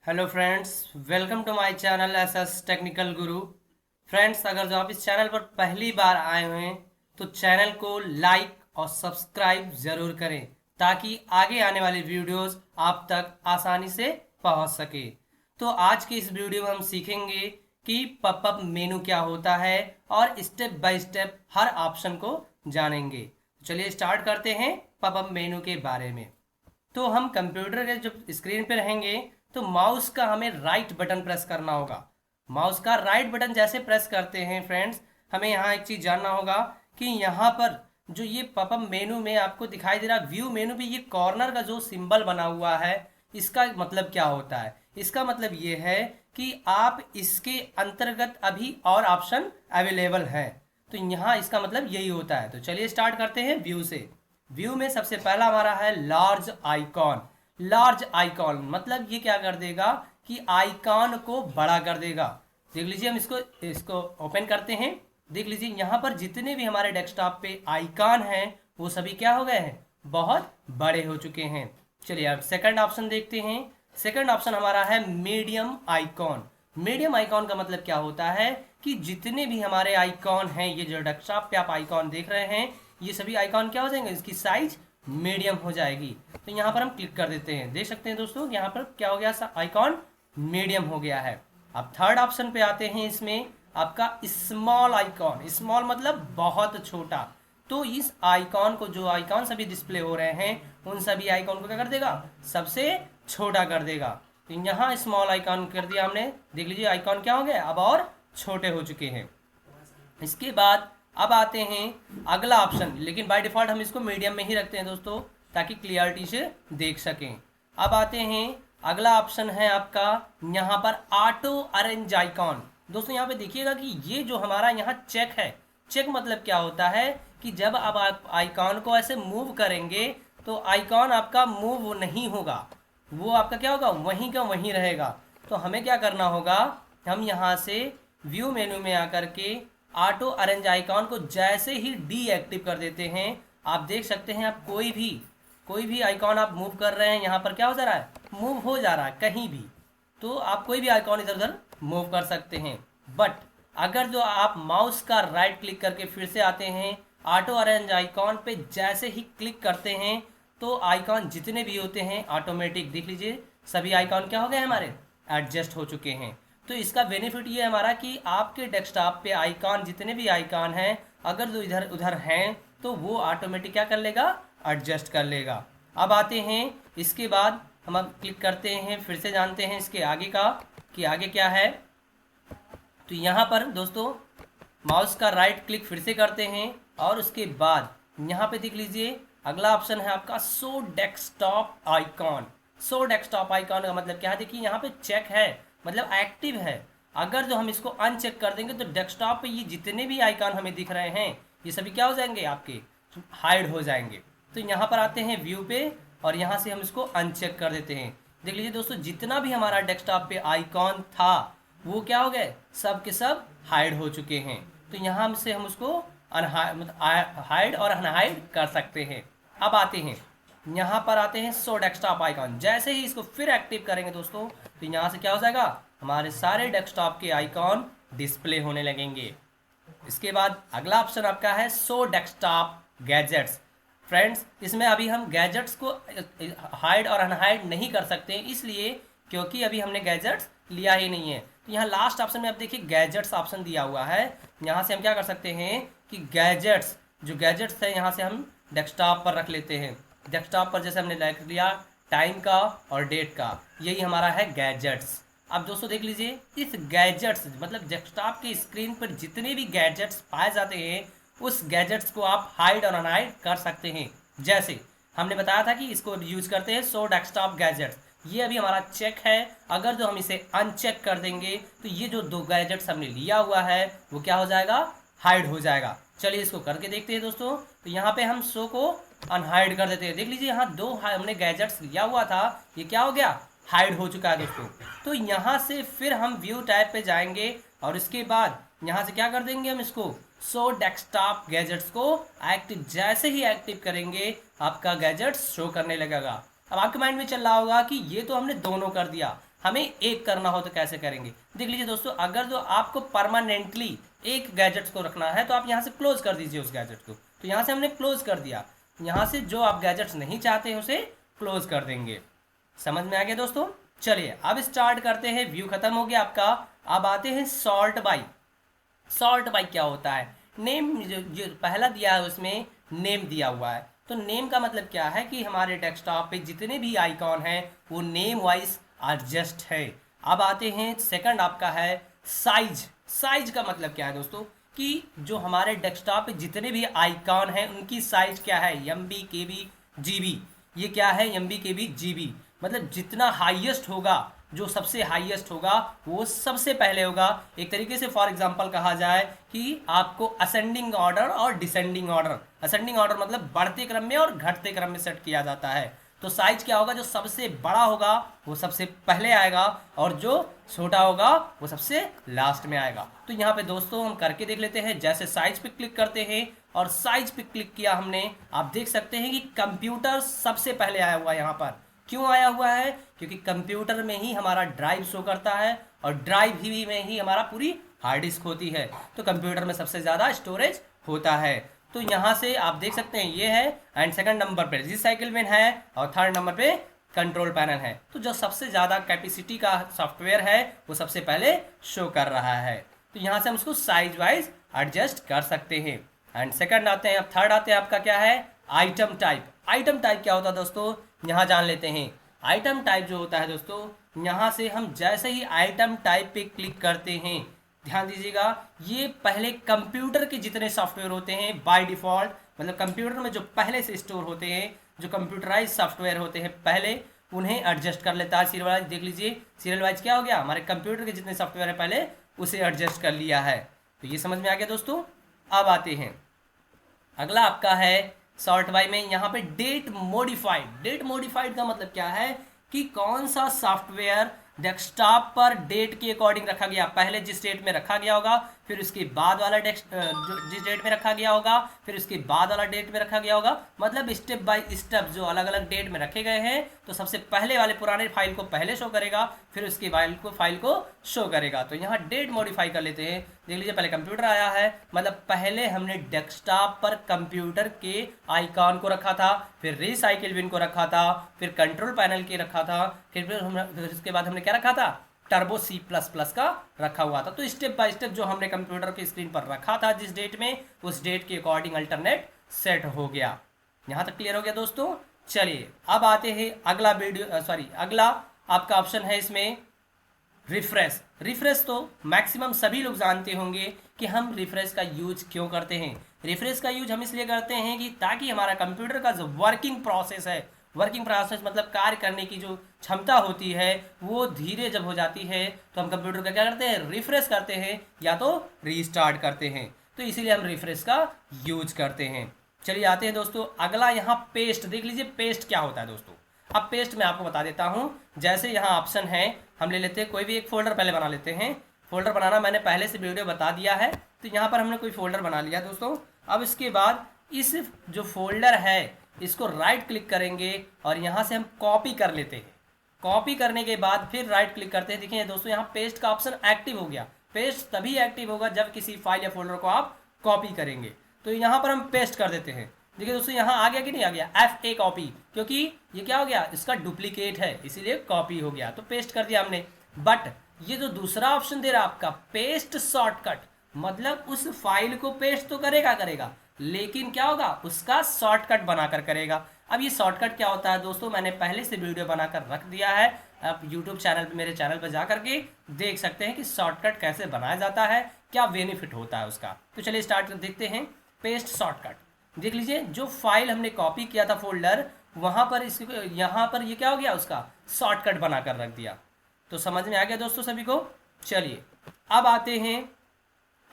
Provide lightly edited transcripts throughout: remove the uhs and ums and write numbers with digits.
Hello friends, welcome to my channel SS technical guru. Friends, अगर जो आप इस चैनल पर पहली बार आए हुए हैं तो चैनल को लाइक और सब्सक्राइब ज़रूर करें ताकि आगे आने वाली वीडियोस आप तक आसानी से पहुंच सके। तो आज की इस वीडियो में हम सीखेंगे कि पॉपअप मेनू क्या होता है और step by step her option को जानेंगे। चलिए स्टार्ट करते हैं पॉपअप मेनू के बारे में। तो हम कंप्यूटर के जब स्क्रीन पे रहेंगे तो माउस का हमें राइट बटन प्रेस करना होगा। माउस का राइट बटन जैसे प्रेस करते हैं फ्रेंड्स, हमें यहाँ एक चीज़ जानना होगा कि यहाँ पर जो ये पॉपअप मेनू में आपको दिखाई दे रहा व्यू मेनू भी, ये कॉर्नर का जो सिंबल बना हुआ है इसका मतलब क्या होता है। इसका मतलब ये है कि आप इसके अंतर्गत अभी और ऑप्शन अवेलेबल हैं, तो यहाँ इसका मतलब यही होता है। तो चलिए स्टार्ट करते हैं व्यू से। व्यू में सबसे पहला हमारा है लार्ज आइकॉन। लार्ज आइकॉन मतलब ये क्या कर देगा कि आइकॉन को बड़ा कर देगा। देख लीजिए, हम इसको ओपन करते हैं। देख लीजिए यहाँ पर जितने भी हमारे डेस्कटॉप पे आइकॉन हैं वो सभी क्या हो गए हैं, बहुत बड़े हो चुके हैं। चलिए अब सेकंड ऑप्शन देखते हैं। सेकंड ऑप्शन हमारा है मीडियम आइकॉन। मीडियम आइकॉन का मतलब क्या होता है कि जितने भी हमारे आइकॉन हैं, ये जो डेस्कटॉप पे आप आइकॉन देख रहे हैं, ये सभी आइकॉन क्या हो जाएंगे, इसकी साइज मीडियम हो जाएगी। तो यहाँ पर हम क्लिक कर देते हैं। देख सकते हैं दोस्तों, यहाँ पर क्या हो गया, आइकॉन मीडियम हो गया है। अब थर्ड ऑप्शन पे आते हैं। इसमें आपका स्मॉल आइकॉन। स्मॉल मतलब बहुत छोटा। तो इस आइकॉन को, जो आइकॉन सभी डिस्प्ले हो रहे हैं, उन सभी आइकॉन को क्या कर देगा, सबसे छोटा कर देगा। तो यहाँ स्मॉल आइकॉन कर दिया हमने। देख लीजिए आइकॉन क्या हो गया, अब और छोटे हो चुके हैं। इसके बाद अब आते हैं अगला ऑप्शन, लेकिन बाय डिफ़ॉल्ट हम इसको मीडियम में ही रखते हैं दोस्तों ताकि क्लियरिटी से देख सकें। अब आते हैं अगला ऑप्शन है आपका यहाँ पर ऑटो अरेंज आइकॉन। दोस्तों यहाँ पे देखिएगा कि ये जो हमारा यहाँ चेक है, चेक मतलब क्या होता है कि जब अब आप आइकॉन को ऐसे मूव करेंगे तो आइकॉन आपका मूव नहीं होगा, वो आपका क्या होगा, वहीं का वहीं रहेगा। तो हमें क्या करना होगा, हम यहाँ से व्यू मेनू में आकर के ऑटो अरेंज आइकॉन को जैसे ही डीएक्टिव कर देते हैं, आप देख सकते हैं आप कोई भी आइकॉन आप मूव कर रहे हैं, यहाँ पर क्या हो जा रहा है, मूव हो जा रहा है कहीं भी। तो आप कोई भी आइकॉन इधर उधर मूव कर सकते हैं। बट अगर जो आप माउस का राइट क्लिक करके फिर से आते हैं, ऑटो अरेंज आइकॉन पे जैसे ही क्लिक करते हैं तो आइकॉन जितने भी होते हैं ऑटोमेटिक, देख लीजिए सभी आइकॉन क्या हो गए हमारे, एडजस्ट हो चुके हैं। तो इसका बेनिफिट ये है हमारा कि आपके डेस्कटॉप पे आइकॉन, जितने भी आइकॉन हैं, अगर जो इधर उधर हैं तो वो ऑटोमेटिक क्या कर लेगा, एडजस्ट कर लेगा। अब आते हैं इसके बाद हम अब क्लिक करते हैं, फिर से जानते हैं इसके आगे का कि आगे क्या है। तो यहाँ पर दोस्तों माउस का राइट क्लिक फिर से करते हैं और उसके बाद यहाँ पे देख लीजिए अगला ऑप्शन है आपका show desktop icon. Show desktop icon का मतलब क्या है, देखिए यहाँ पे चेक है मतलब एक्टिव है। अगर जो हम इसको अनचेक कर देंगे तो डेस्कटॉप पे ये जितने भी आइकॉन हमें दिख रहे हैं ये सभी क्या हो जाएंगे, आपके हाइड हो जाएंगे। तो यहाँ पर आते हैं व्यू पे और यहाँ से हम इसको अनचेक कर देते हैं। देख लीजिए दोस्तों, जितना भी हमारा डेस्कटॉप पे आइकॉन था वो क्या हो गए, सब के सब हाइड हो चुके हैं। तो यहाँ से हम उसको हाइड और अनहाइड कर सकते हैं। अब आते हैं यहाँ पर आते हैं शो डेस्कटॉप आइकॉन। जैसे ही इसको फिर एक्टिव करेंगे दोस्तों तो यहाँ से क्या हो जाएगा, हमारे सारे डेस्कटॉप के आइकॉन डिस्प्ले होने लगेंगे। इसके बाद अगला ऑप्शन आपका है शो डेस्कटॉप गैजेट्स। फ्रेंड्स, इसमें अभी हम गैजेट्स को हाइड और अनहाइड नहीं कर सकते, इसलिए क्योंकि अभी हमने गैजेट्स लिया ही नहीं है। तो यहाँ लास्ट ऑप्शन में आप देखिए गैजेट्स ऑप्शन दिया हुआ है। यहाँ से हम क्या कर सकते हैं कि गैजेट्स, जो गैजेट्स है यहाँ से हम डेस्कटॉप पर रख लेते हैं। डेस्कटॉप पर जैसे हमने रख लिया टाइम का और डेट का, यही हमारा है गैजेट्स। अब दोस्तों देख लीजिए, इस गैजेट्स मतलब डेस्कटॉप की स्क्रीन पर जितने भी गैजेट्स पाए जाते हैं उस गैजेट्स को आप हाइड और अनहाइड कर सकते हैं। जैसे हमने बताया था कि इसको यूज करते हैं शो डेस्कटॉप गैजेट्स, ये अभी हमारा चेक है। अगर जो हम इसे अनचेक कर देंगे तो ये जो दो गैजेट्स हमने लिया हुआ है वो क्या हो जाएगा, हाइड हो जाएगा। चलिए इसको करके देखते हैं दोस्तों। तो यहाँ पे हम शो को अनहाइड कर देते हैं। देख लीजिए यहाँ दो हमने गैजेट्स लिया हुआ था, ये क्या हो गया, हाइड हो चुका है दोस्तों। तो यहाँ से फिर हम व्यू टैब पे जाएंगे और इसके बाद यहाँ से क्या कर देंगे, हम इसको शो डेस्कटॉप गैजेट्स को एक्टिव, जैसे ही एक्टिव करेंगे आपका गैजेट्स शो करने लगेगा। अब आपके माइंड में चल रहा होगा कि ये तो हमने दोनों कर दिया, हमें एक करना हो तो कैसे करेंगे, देख लीजिए दोस्तों। अगर जो आपको परमानेंटली एक गैजेट को रखना है तो आप यहाँ से क्लोज कर दीजिए उस गैजेट को। तो यहाँ से हमने क्लोज कर दिया, यहाँ से जो आप गैजेट्स नहीं चाहते उसे क्लोज कर देंगे। समझ में आ गया दोस्तों। चलिए अब स्टार्ट करते हैं। व्यू खत्म हो गया आपका। अब आते हैं सॉर्ट बाई। सॉर्ट बाई क्या होता है, नेम जो पहला दिया है उसमें नेम दिया हुआ है। तो नेम का मतलब क्या है कि हमारे डेस्कटॉप पे जितने भी आइकॉन हैं वो नेम वाइज एडजस्ट है। अब आते हैं सेकंड आपका है साइज। साइज का मतलब क्या है दोस्तों कि जो हमारे डेस्कटॉप पे जितने भी आइकॉन हैं उनकी साइज क्या है, MB KB GB। ये क्या है, MB KB GB। मतलब जितना हाईएस्ट होगा, जो सबसे हाईएस्ट होगा वो सबसे पहले होगा। एक तरीके से फॉर एग्जांपल कहा जाए कि आपको असेंडिंग ऑर्डर और डिसेंडिंग ऑर्डर, असेंडिंग ऑर्डर मतलब बढ़ते क्रम में और घटते क्रम में सेट किया जाता है। तो साइज क्या होगा, जो सबसे बड़ा होगा वो सबसे पहले आएगा और जो छोटा होगा वो सबसे लास्ट में आएगा। तो यहाँ पे दोस्तों हम करके देख लेते हैं। जैसे साइज पे क्लिक करते हैं और साइज पे क्लिक किया हमने, आप देख सकते हैं कि कंप्यूटर सबसे पहले आया हुआ है यहाँ पर। क्यों आया हुआ है, क्योंकि कंप्यूटर में ही हमारा ड्राइव शो करता है और ड्राइव ही में ही हमारा पूरी हार्ड डिस्क होती है। तो कंप्यूटर में सबसे ज़्यादा स्टोरेज होता है। तो यहाँ से आप देख सकते हैं ये है, एंड सेकंड नंबर पे रिसाइकिल बिन है और थर्ड नंबर पे कंट्रोल पैनल है। तो जो सबसे ज़्यादा कैपेसिटी का सॉफ्टवेयर है वो सबसे पहले शो कर रहा है। तो यहाँ से हम उसको साइज वाइज एडजस्ट कर सकते हैं। एंड सेकंड आते हैं, अब थर्ड आते हैं आपका क्या है, आइटम टाइप। आइटम टाइप क्या होता है दोस्तों, यहाँ जान लेते हैं। आइटम टाइप जो होता है दोस्तों, यहाँ से हम जैसे ही आइटम टाइप पे क्लिक करते हैं, ध्यान दीजिएगा, ये पहले कंप्यूटर के जितने सॉफ्टवेयर होते हैं बाय डिफ़ॉल्ट, मतलब कंप्यूटर में जो पहले से स्टोर होते हैं, जो कंप्यूटराइज सॉफ्टवेयर होते हैं पहले, उन्हें एडजस्ट कर लेता है सीरियल वाइज। देख लीजिए सीरियल वाइज क्या हो गया, हमारे कंप्यूटर के जितने सॉफ्टवेयर है पहले उसे एडजस्ट कर लिया है। तो ये समझ में आ गया दोस्तों। अब आते हैं अगला आपका है सॉर्ट बाय में यहाँ पे डेट मॉडिफाइड। डेट मॉडिफाइड का मतलब क्या है कि कौन सा सॉफ्टवेयर डेस्कटॉप पर डेट के अकॉर्डिंग रखा गया, पहले जिस डेट में रखा गया होगा, फिर उसके बाद वाला जिस डेट में रखा गया होगा, फिर उसके बाद वाला डेट में रखा गया होगा। मतलब स्टेप बाय स्टेप जो अलग अलग डेट में रखे गए हैं, तो सबसे पहले वाले पुराने फाइल को पहले शो करेगा, फिर उसके फाइल को शो करेगा। तो यहाँ डेट मॉडिफाई कर लेते हैं। देख लीजिए पहले कंप्यूटर आया है, मतलब पहले हमने डेस्कटॉप पर कंप्यूटर के आइकॉन को रखा था, फिर रिसाइकिल बिन को रखा था, फिर कंट्रोल पैनल के रखा था, फिर उसके बाद हमने क्या रखा था, टर्बो C++ का रखा हुआ था। तो स्टेप बाय स्टेप जो हमने कंप्यूटर के स्क्रीन पर रखा था जिस डेट में, उस डेट के अकॉर्डिंग अल्टरनेट सेट हो गया। यहाँ तक क्लियर हो गया दोस्तों। चलिए अब आते हैं अगला अगला आपका ऑप्शन है इसमें रिफ्रेश। रिफ्रेश तो मैक्सिमम सभी लोग जानते होंगे कि हम रिफ्रेश का यूज क्यों करते हैं। रिफ्रेश का यूज हम इसलिए करते हैं कि ताकि हमारा कंप्यूटर का जो वर्किंग प्रोसेस है, वर्किंग प्रोसेस मतलब कार्य करने की जो क्षमता होती है वो धीरे जब हो जाती है तो हम कंप्यूटर का क्या करते हैं, रिफ्रेश करते हैं या तो रीस्टार्ट करते हैं। तो इसीलिए हम रिफ्रेश का यूज करते हैं। चलिए आते हैं दोस्तों अगला, यहाँ पेस्ट। देख लीजिए पेस्ट क्या होता है दोस्तों। अब पेस्ट मैं आपको बता देता हूँ। जैसे यहाँ ऑप्शन है, हम ले लेते हैं कोई भी एक फोल्डर पहले बना लेते हैं। फोल्डर बनाना मैंने पहले से वीडियो बता दिया है। तो यहाँ पर हमने कोई फोल्डर बना लिया दोस्तों। अब इसके बाद इस जो फोल्डर है इसको राइट क्लिक करेंगे और यहाँ से हम कॉपी कर लेते हैं। कॉपी करने के बाद फिर राइट क्लिक करते हैं। देखिए दोस्तों यहाँ पेस्ट का ऑप्शन एक्टिव हो गया। पेस्ट तभी एक्टिव होगा जब किसी फाइल या फोल्डर को आप कॉपी करेंगे। तो यहाँ पर हम पेस्ट कर देते हैं। देखिए दोस्तों यहाँ आ गया कि नहीं आ गया, FA कॉपी, क्योंकि ये क्या हो गया, इसका डुप्लीकेट है इसीलिए कॉपी हो गया। तो पेस्ट कर दिया हमने। बट ये जो दूसरा ऑप्शन दे रहा है आपका पेस्ट शॉर्टकट, मतलब उस फाइल को पेस्ट तो करेगा लेकिन क्या होगा, उसका शॉर्टकट बनाकर करेगा। अब ये शॉर्टकट क्या होता है दोस्तों, मैंने पहले से वीडियो बनाकर रख दिया है। आप यूट्यूब चैनल पे, मेरे चैनल पर जा करके देख सकते हैं कि शॉर्टकट कैसे बनाया जाता है, क्या बेनिफिट होता है उसका। तो चलिए स्टार्ट कर देखते हैं। पेस्ट शॉर्टकट देख लीजिए, जो फाइल हमने कॉपी किया था फोल्डर, वहाँ पर यहाँ पर ये क्या हो गया, उसका शॉर्टकट बनाकर रख दिया। तो समझ में आ गया दोस्तों सभी को। चलिए अब आते हैं,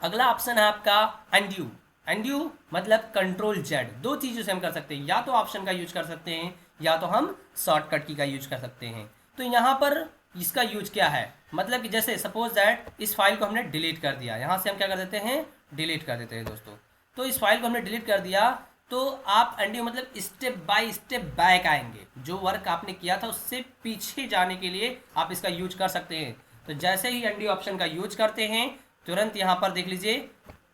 अगला ऑप्शन है आपका अनड्यू। अनड्यू मतलब कंट्रोल Z। दो चीज़ों से हम कर सकते हैं, या तो ऑप्शन का यूज कर सकते हैं या तो हम शॉर्टकट की का यूज कर सकते हैं। तो यहाँ पर इसका यूज क्या है, मतलब कि जैसे सपोज दैट इस फाइल को हमने डिलीट कर दिया, यहाँ से हम क्या कर देते हैं, डिलीट कर देते हैं दोस्तों। तो इस फाइल को हमने डिलीट कर दिया, तो आप एंडियो मतलब स्टेप बाय स्टेप बैक आएंगे, जो वर्क आपने किया था उससे पीछे जाने के लिए आप इसका यूज कर सकते हैं। तो जैसे ही एंडियो ऑप्शन का यूज करते हैं तुरंत यहाँ पर देख लीजिए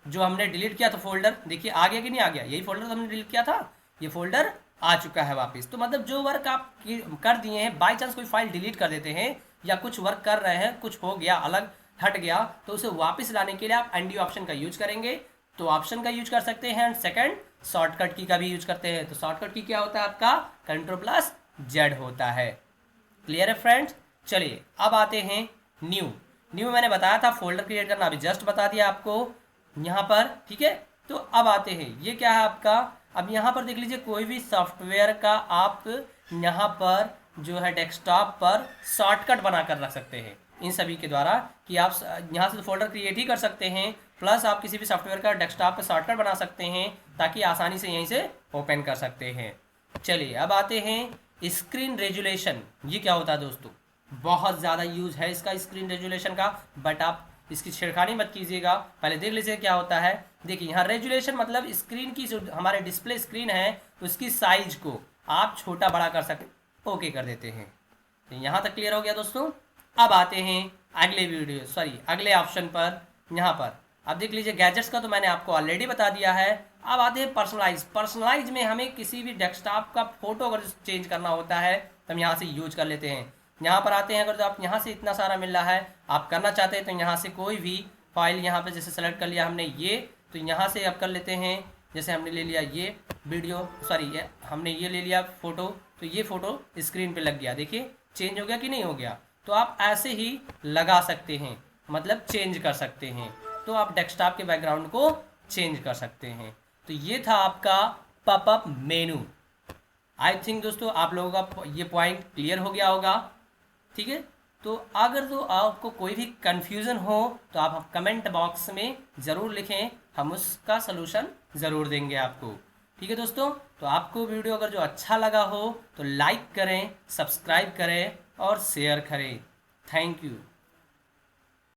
जो हमने डिलीट किया था फोल्डर, देखिए आ गया कि नहीं आ गया, यही फोल्डर हमने डिलीट किया था, ये फोल्डर आ चुका है वापस। तो मतलब जो वर्क आप कर दिए हैं, बाई चांस कोई फाइल डिलीट कर देते हैं या कुछ वर्क कर रहे हैं, कुछ हो गया अलग हट गया, तो उसे वापस लाने के लिए आप एंडी ऑप्शन का यूज करेंगे। तो ऑप्शन का यूज कर सकते हैं एंड सेकंड शॉर्टकट की का भी यूज करते हैं। तो शॉर्टकट की क्या होता है आपका Ctrl+Z होता है। क्लियर है फ्रेंड्स? चलिए अब आते हैं न्यू मैंने बताया था फोल्डर क्रिएट करना, अभी जस्ट बता दिया आपको यहाँ पर, ठीक है। तो अब आते हैं ये क्या है आपका, अब यहाँ पर देख लीजिए कोई भी सॉफ्टवेयर का आप यहाँ पर जो है डेस्कटॉप पर शॉर्टकट बनाकर रख सकते हैं इन सभी के द्वारा, कि आप यहाँ से फोल्डर क्रिएट ही कर सकते हैं, प्लस आप किसी भी सॉफ्टवेयर का डेस्कटॉप पर शॉर्टकट बना सकते हैं ताकि आसानी से यहीं से ओपन कर सकते हैं। चलिए अब आते हैं स्क्रीन रेजुलेशन। ये क्या होता है दोस्तों, बहुत ज़्यादा यूज है इसका स्क्रीन रेजुलेशन का, बट आप इसकी छेड़खानी मत कीजिएगा, पहले देख लीजिए क्या होता है। देखिए यहाँ रेजुलेशन मतलब स्क्रीन की जो हमारे डिस्प्ले स्क्रीन है उसकी साइज को आप छोटा बड़ा कर सकते, ओके कर देते हैं। तो यहाँ तक क्लियर हो गया दोस्तों। अब आते हैं अगले ऑप्शन पर। यहाँ पर अब देख लीजिए गैजेट्स का तो मैंने आपको ऑलरेडी बता दिया है। अब आते हैं पर्सनलाइज में हमें किसी भी डेस्कटॉप का फोटो अगर चेंज करना होता है तो हम यहाँ से यूज कर लेते हैं। यहाँ पर आते हैं, अगर तो आप यहाँ से इतना सारा मिल रहा है आप करना चाहते हैं तो यहाँ से कोई भी फाइल यहाँ पे जैसे सेलेक्ट कर लिया हमने ये, तो यहाँ से आप कर लेते हैं, जैसे हमने ले लिया ये वीडियो हमने ये ले लिया फ़ोटो, तो ये फ़ोटो स्क्रीन पे लग गया, देखिए चेंज हो गया कि नहीं हो गया। तो आप ऐसे ही लगा सकते हैं, मतलब चेंज कर सकते हैं, तो आप डेस्कटॉप के बैकग्राउंड को चेंज कर सकते हैं। तो ये था आपका पॉपअप मेनू। आई थिंक दोस्तों आप लोगों का ये पॉइंट क्लियर हो गया होगा, ठीक है। तो अगर तो आपको कोई भी कन्फ्यूज़न हो तो आप कमेंट बॉक्स में ज़रूर लिखें, हम उसका सलूशन ज़रूर देंगे आपको, ठीक है दोस्तों। तो आपको वीडियो अगर जो अच्छा लगा हो तो लाइक करें, सब्सक्राइब करें और शेयर करें। Thank you.